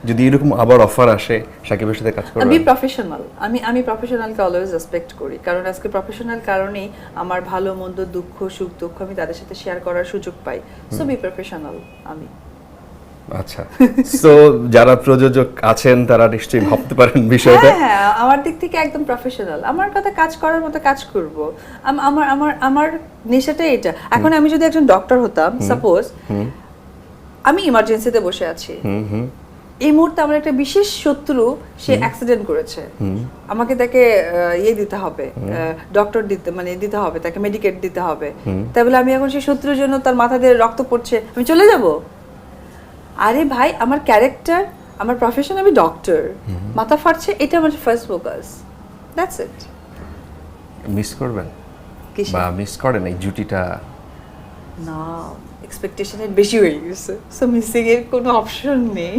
যদি এরকম আবার অফার আসে সাকিবের সাথে কাজ করার? Be professional. আমি প্রফেশনালকে অলওয়েজ রেসপেক্ট করি, কারণ আজকে প্রফেশনাল কারণেই আমার ভালো মন্দ দুঃখ সুখ দুঃখ আমি তাদের সাথে শেয়ার করার সুযোগ পাই। So B professional. আমি আচ্ছা, সো যারা প্রযোজক আছেন তারা নিশ্চয়ই ভাবতে পারেন বিষয়টা। হ্যাঁ, আমার দিক থেকে একদম প্রফেশনাল। আমার কথা কাজ করার মতো কাজ করব। আমার আমার আমার নেশাটাই এটা। এখন আমি যদি একজন ডক্টর হতাম, সাপোজ আমি ইমার্জেন্সিতে বসে আছি, এই মুহূর্তে আমার একটা বিশেষ শত্রু, সে অ্যাক্সিডেন্ট করেছে, আমাকে তাকে ইয়ে দিতে হবে, ডক্টর দিতে হবে, তাকে মেডিকেট দিতে হবে। তাই বলে আমি এখন সেই শত্রুর জন্য তার মাথা দিয়ে রক্ত পড়ছে আমি চলে যাব? আরে ভাই, আমার ক্যারেক্টার, আমার প্রফেশন, আমি ডক্টর, মাথা ফাটছে, এটা আমার first focus. That's it. Miss করবেন কিসে? বা মিস করেন এই জুটিটা? না, এক্সপেকটেশনের বেশি হয়ে গেছে, সো মিসিং এর কোনো অপশন নেই।